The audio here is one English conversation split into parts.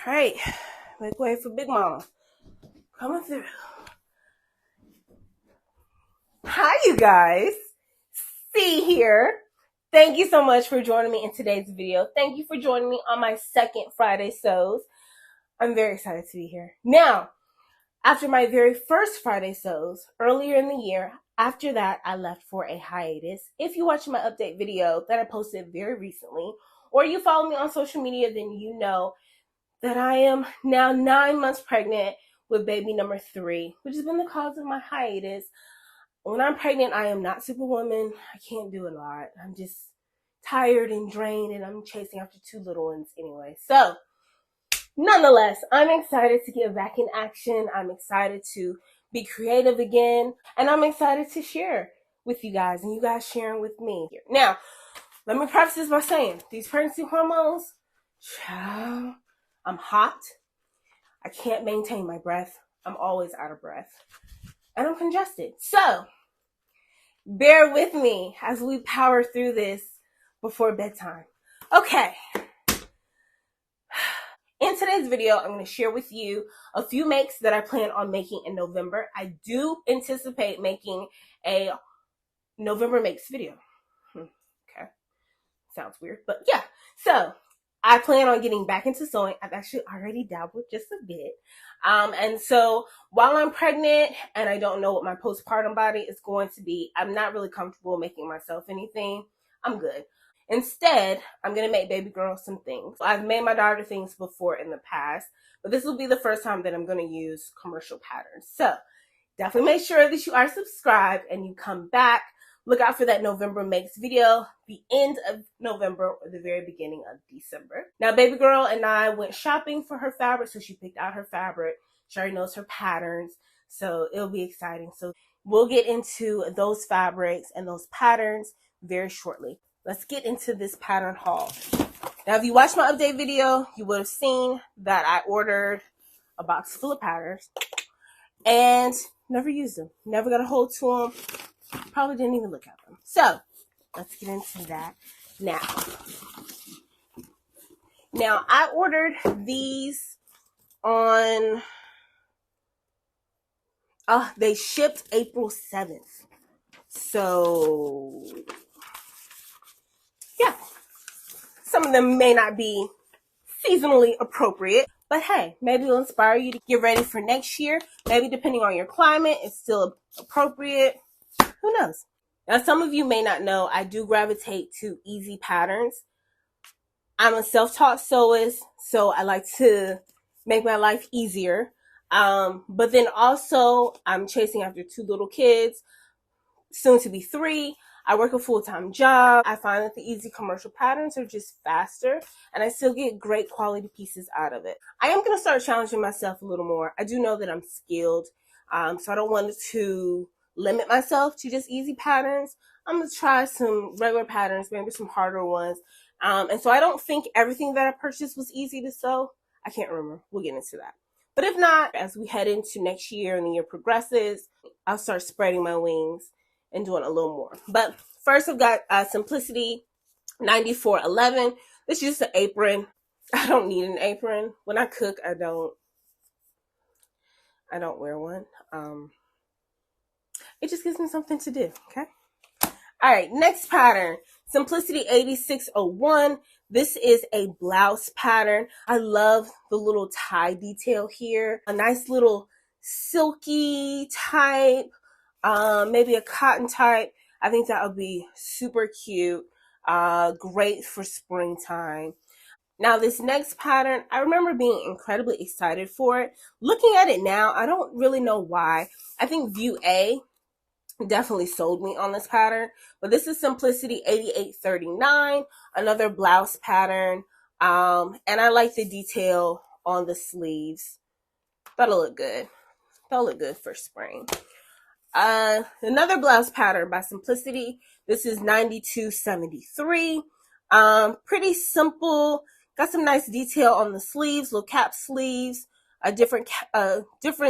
All right, make way for Big Mama. Coming through. Hi, you guys. C here. Thank you so much for joining me in today's video. Thank you for joining me on my second Friday sews. I'm very excited to be here. Now, after my very first Friday sews earlier in the year, after that, I left for a hiatus. If you watched my update video that I posted very recently, or you follow me on social media, then you know that I am now 9 months pregnant with baby number 3, which has been the cause of my hiatus. When I'm pregnant, I am not Superwoman. I can't do a lot. I'm just tired and drained, and I'm chasing after 2 little ones anyway. So, nonetheless, I'm excited to get back in action. I'm excited to be creative again, and I'm excited to share with you guys, and you guys sharing with me. Now, let me preface this by saying, these pregnancy hormones, child, I'm hot. I can't maintain my breath. I'm always out of breath. And I'm congested. So, bear with me as we power through this before bedtime. Okay. In today's video, I'm going to share with you a few makes that I plan on making in November. I do anticipate making a November makes video. Okay. Sounds weird, but yeah. So, I plan on getting back into sewing. I've actually already dabbled just a bit. And so while I'm pregnant and I don't know what my postpartum body is going to be, I'm not really comfortable making myself anything. I'm good. Instead, I'm going to make baby girl some things. I've made my daughter things before in the past, but this will be the first time that I'm going to use commercial patterns. So definitely make sure that you are subscribed and you come back. Look out for that November makes video, the end of November or the very beginning of December. Now, baby girl and I went shopping for her fabric, so she picked out her fabric. She already knows her patterns, so it'll be exciting. So we'll get into those fabrics and those patterns very shortly. Let's get into this pattern haul. Now, if you watched my update video, you would have seen that I ordered a box full of patterns and never used them. Never got a hold to them. Probably didn't even look at them. So, let's get into that now. Now, I ordered these on, they shipped April 7th. So, yeah. Some of them may not be seasonally appropriate, but hey, maybe it'll inspire you to get ready for next year. Maybe depending on your climate, it's still appropriate. Who knows? Now, some of you may not know, I do gravitate to easy patterns. I'm a self-taught sewist, so I like to make my life easier. But then also, I'm chasing after 2 little kids, soon to be 3. I work a full-time job. I find that the easy commercial patterns are just faster, and I still get great quality pieces out of it. I am going to start challenging myself a little more. I do know that I'm skilled, so I don't want to limit myself to just easy patterns. I'm going to try some regular patterns, maybe some harder ones. And so I don't think everything that I purchased was easy to sew. I can't remember. We'll get into that. But if not, as we head into next year and the year progresses, I'll start spreading my wings and doing a little more. But first, I've got Simplicity 9411. This is just an apron. I don't need an apron. When I cook, I don't wear one. It just gives me something to do, okay? All right, next pattern, Simplicity 8601. This is a blouse pattern. I love the little tie detail here. A nice little silky type, maybe a cotton type. I think that would be super cute, great for springtime. Now, this next pattern, I remember being incredibly excited for it. Looking at it now, I don't really know why. I think View A definitely sold me on this pattern, but this is Simplicity 8839, another blouse pattern, and I like the detail on the sleeves. That'll look good. That'll look good for spring. Another blouse pattern by Simplicity. This is 9273. Pretty simple. Got some nice detail on the sleeves, little cap sleeves, a different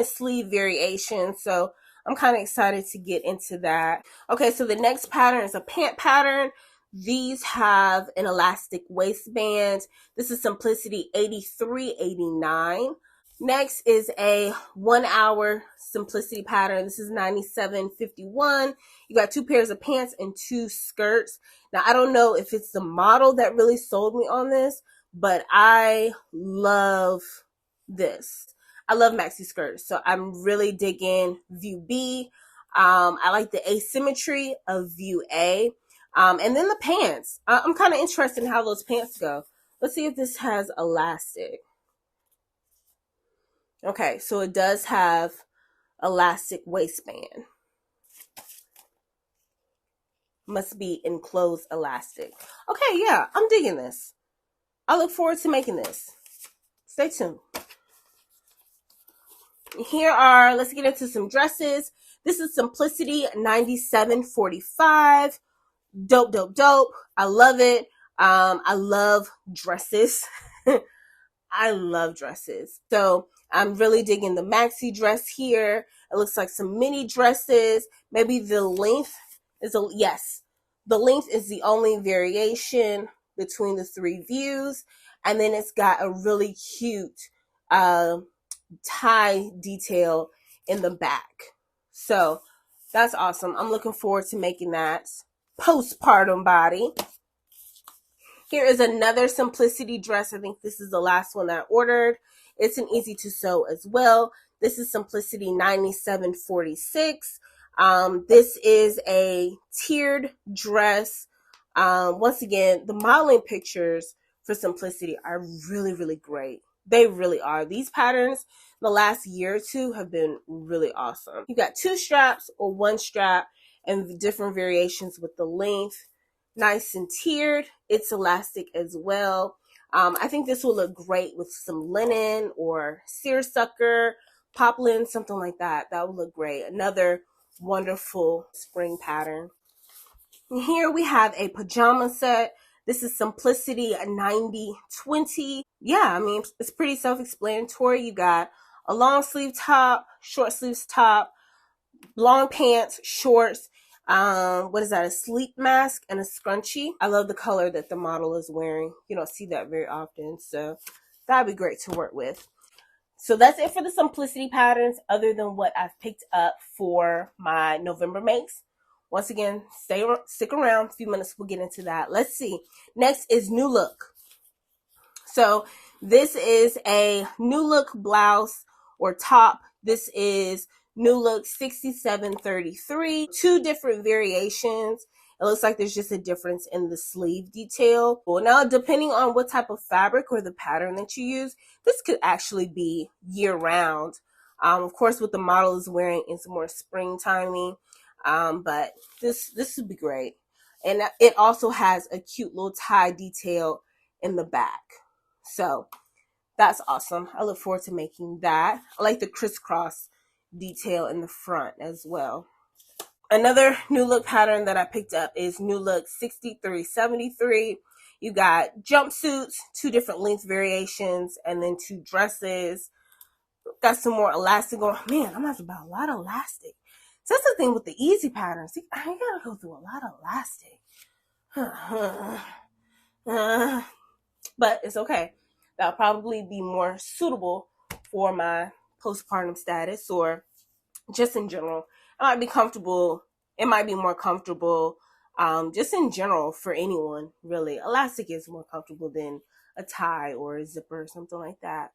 sleeve variation. So I'm kind of excited to get into that. Okay, so the next pattern is a pant pattern. These have an elastic waistband. This is Simplicity 8389. Next is a 1 hour Simplicity pattern. This is 9751. You got 2 pairs of pants and 2 skirts. Now, I don't know if it's the model that really sold me on this, but I love this. I love maxi skirts, so I'm really digging view B. I like the asymmetry of view A. And then the pants. I'm kind of interested in how those pants go. Let's see if this has elastic. Okay, so it does have elastic waistband. Must be enclosed elastic. Okay, yeah, I'm digging this. I look forward to making this. Stay tuned. Here are, let's get into some dresses. This is Simplicity 9745. Dope, dope, dope. I love it. I love dresses. I love dresses. So I'm really digging the maxi dress here. It looks like some mini dresses. Maybe the length is yes. The length is the only variation between the 3 views. And then it's got a really cute tie detail in the back. So that's awesome. I'm looking forward to making that postpartum body. Here is another Simplicity dress. I think this is the last one that I ordered. It's an easy to sew as well. This is Simplicity 9746. This is a tiered dress. Once again, the modeling pictures for Simplicity are really, really great. They really are. These patterns the last year or 2 have been really awesome. You got 2 straps or 1 strap and different variations with the length. Nice and tiered. It's elastic as well. I think this will look great with some linen or seersucker, poplin, something like that. That would look great. Another wonderful spring pattern. And here we have a pajama set. This is Simplicity 9020. Yeah, I mean, it's pretty self-explanatory. You got a long sleeve top, short sleeves top, long pants, shorts. What is that? A sleep mask and a scrunchie. I love the color that the model is wearing. You don't see that very often, so that'd be great to work with. So that's it for the Simplicity patterns, other than what I've picked up for my November makes. Once again, stick around. A few minutes, we'll get into that. Let's see. Next is New Look. So this is a New Look blouse or top. This is New Look 6733. 2 different variations. It looks like there's just a difference in the sleeve detail. Well, now, depending on what type of fabric or the pattern that you use, this could actually be year-round. Of course, what the model is wearing is more springtimey, but this would be great. And it also has a cute little tie detail in the back. So that's awesome. I look forward to making that. I like the crisscross detail in the front as well. Another New Look pattern that I picked up is New Look 6373. You got jumpsuits, 2 different length variations, and then 2 dresses. Got some more elastic on. Man, I'm gonna have to buy a lot of elastic. So that's the thing with the easy patterns. See, I gotta go through a lot of elastic. But it's okay. That'll probably be more suitable for my postpartum status, or just in general. It might be comfortable. It might be more comfortable just in general for anyone, really. Elastic is more comfortable than a tie or a zipper or something like that.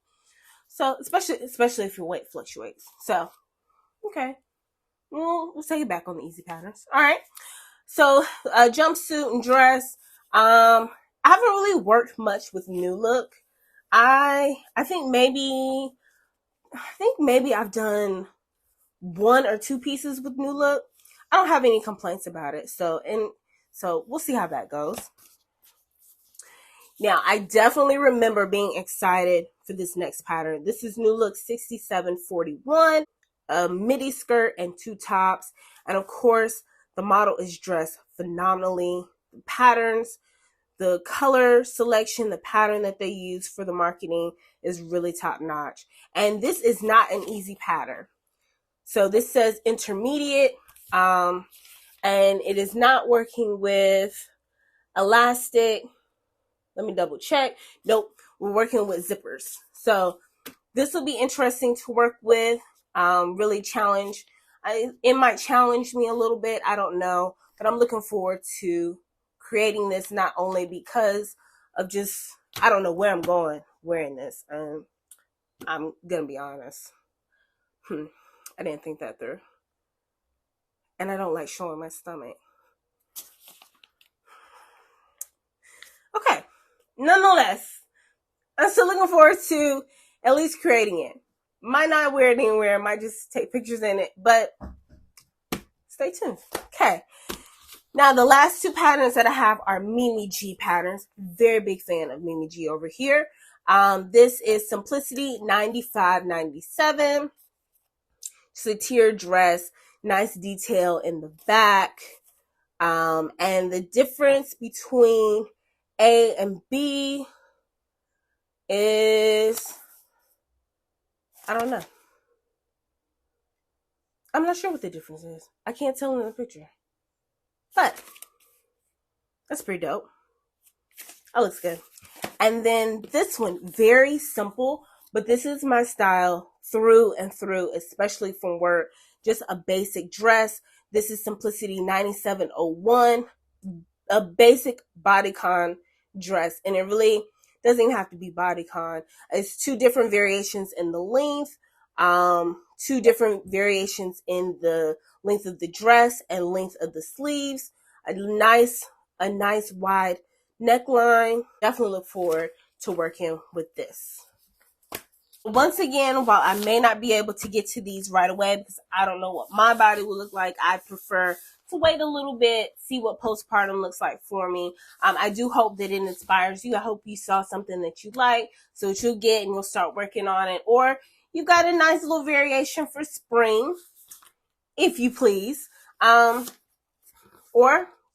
So especially if your weight fluctuates. So, okay. We'll take it back on the easy patterns. All right. So a jumpsuit and dress. I haven't really worked much with New Look. I think maybe I've done 1 or 2 pieces with New Look. I don't have any complaints about it. So we'll see how that goes. Now, I definitely remember being excited for this next pattern. This is New Look 6741, a midi skirt and 2 tops. And of course, the model is dressed phenomenally. The patterns, the color selection, the pattern that they use for the marketing is really top notch. And this is not an easy pattern. So this says intermediate, and it is not working with elastic. Let me double check. Nope, we're working with zippers. So this will be interesting to work with. Really challenge. It might challenge me a little bit. I don't know, but I'm looking forward to creating this, not only because of just, I don't know where I'm going wearing this. I'm gonna be honest. I didn't think that through, and I don't like showing my stomach. Okay, nonetheless, I'm still looking forward to at least creating it. Might not wear it anywhere, might just take pictures in it, but stay tuned. Okay. Now, the last two patterns that I have are Mimi G patterns. Very big fan of Mimi G over here. This is Simplicity 9597. It's a tiered dress, nice detail in the back. And the difference between A and B is, I don't know. I'm not sure what the difference is. I can't tell in the picture. But that's pretty dope. That looks good. And then this one, very simple, but this is my style through and through, especially from work. Just a basic dress. This is Simplicity 9701, a basic bodycon dress. And it really doesn't even have to be bodycon. It's two different variations in the length, two different variations in the length of the dress and length of the sleeves. A nice wide neckline. Definitely look forward to working with this. Once again, while I may not be able to get to these right away because I don't know what my body will look like, I prefer to wait a little bit, see what postpartum looks like for me. I do hope that it inspires you. I hope you saw something that you like, so that you'll get and you'll start working on it. Or you got a nice little variation for spring, if you please. Or,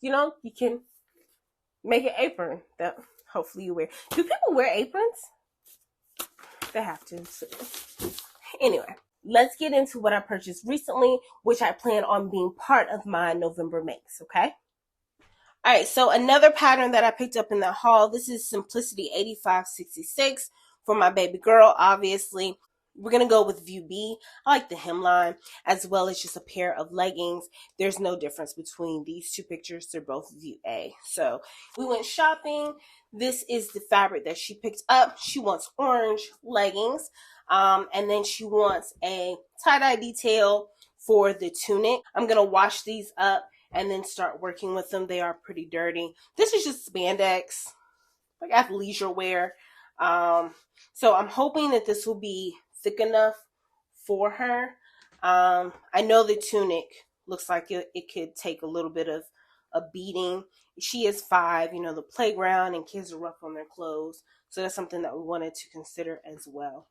you can make an apron that hopefully you wear. Do people wear aprons? They have to. So. Anyway, let's get into what I purchased recently, which I plan on being part of my November makes, okay? All right, so another pattern that I picked up in the haul, this is Simplicity 8566 for my baby girl, obviously. We're going to go with View B. I like the hemline, as well as just a pair of leggings. There's no difference between these two pictures. They're both View A. So we went shopping. This is the fabric that she picked up. She wants orange leggings, and then she wants a tie-dye detail for the tunic. I'm going to wash these up and then start working with them. They are pretty dirty. This is just spandex, like athleisure wear. So I'm hoping that this will be thick enough for her. I know the tunic looks like it could take a little bit of a beating. She is 5, the playground and kids are rough on their clothes. So that's something that we wanted to consider as well.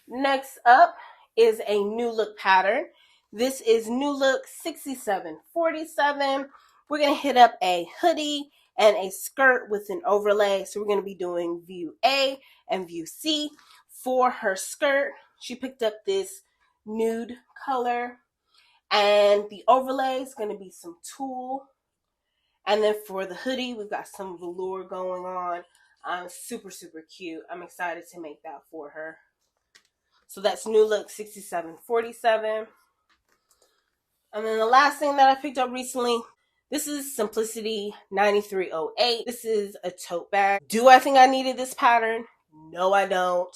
Next up is a New Look pattern. This is New Look 6747. We're going to hit up a hoodie and a skirt with an overlay. So we're going to be doing View A and View C. For her skirt, she picked up this nude color, and the overlay is going to be some tulle. And then for the hoodie, we've got some velour going on. Super, super cute. I'm excited to make that for her. So that's New Look 6747. And then the last thing that I picked up recently, this is Simplicity 9308. This is a tote bag. Do I think I needed this pattern? No, I don't.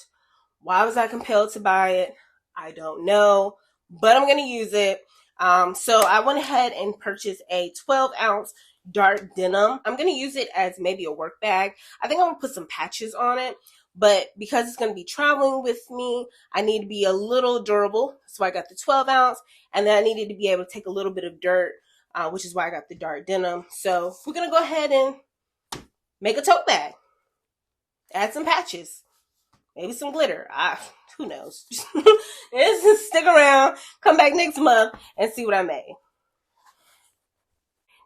Why was I compelled to buy it? I don't know, but I'm going to use it. So I went ahead and purchased a 12-ounce dark denim. I'm going to use it as maybe a work bag. I think I'm going to put some patches on it, but because it's going to be traveling with me, I need to be a little durable. So I got the 12-ounce, and then I needed to be able to take a little bit of dirt, which is why I got the dark denim. So we're going to go ahead and make a tote bag. Add some patches. Maybe some glitter. Who knows? Just stick around. Come back next month and see what I made.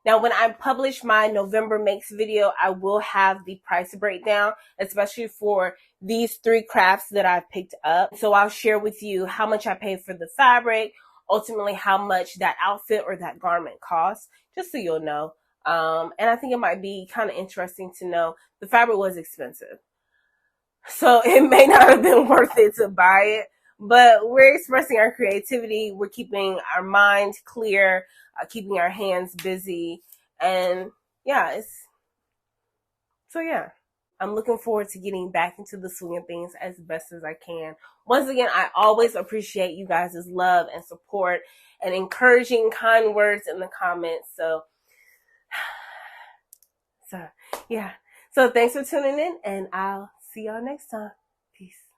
Now, when I publish my November makes video, I will have the price breakdown, especially for these 3 crafts that I picked up. So I'll share with you how much I paid for the fabric, ultimately how much that outfit or that garment costs, just so you'll know. And I think it might be kind of interesting to know the fabric was expensive. So it may not have been worth it to buy it, but we're expressing our creativity. We're keeping our mind clear, keeping our hands busy. And yeah, yeah. I'm looking forward to getting back into the swing of things as best as I can. Once again, I always appreciate you guys' love and support and encouraging kind words in the comments. So yeah. So thanks for tuning in, and I'll see y'all next time. Peace.